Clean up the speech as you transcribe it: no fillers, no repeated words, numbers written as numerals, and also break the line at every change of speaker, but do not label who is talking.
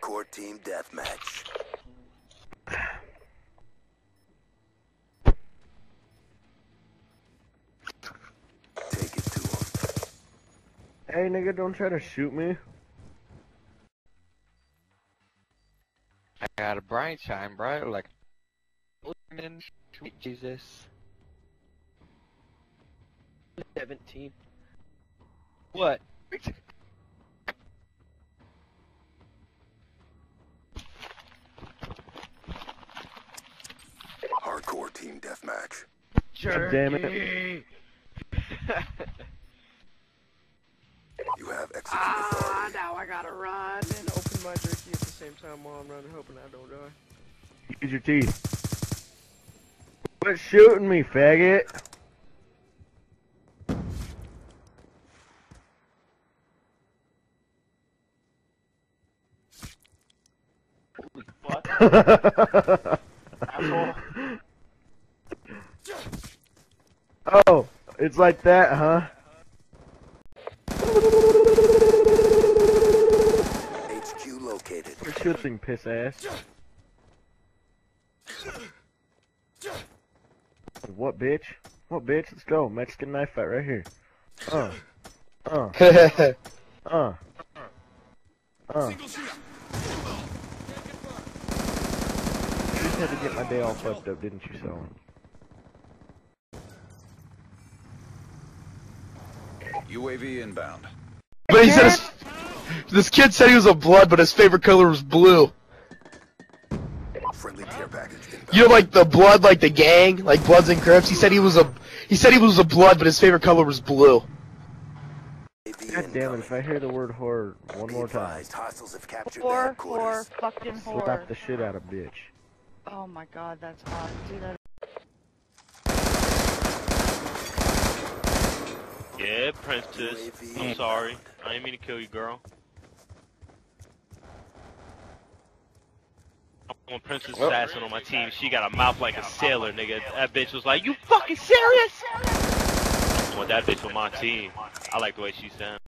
Hardcore team deathmatch. Take it to him.
Hey nigga, don't try to shoot me.
I got a bright shine, bro. Like, sweet Jesus.
17.
What?
Hardcore team deathmatch.
God damn it.
You have execute authority.
Now I gotta run and open my jerky at the same time while I'm running, hoping I don't die.
Use your teeth. Quit shooting me, faggot. Oh, it's like that, huh?
HQ located.
You're shooting, piss ass. What bitch? What bitch? Let's go. Mexican knife fight right here. You just had to get my day all fucked up, didn't you, so?
UAV inbound.
But he said this kid said he was a blood, but his favorite color was blue.
Friendly care package inbound.
You know, like the blood, like the gang, like Bloods and Crips. He said he was a blood, but his favorite color was blue.
God damn it, if I hear the word whore one more time,
Hostiles have captured the
Whore,
headquarters.
fucking whore.
slap the shit out of bitch.
Oh my god, that's hot. Do that.
Yeah, Princess. I'm sorry. I didn't mean to kill you, girl. I'm a Princess Assassin on my team. She got a mouth like a sailor, nigga. That bitch was like, "You fucking serious?" I want that bitch on my team. I like the way she sounds.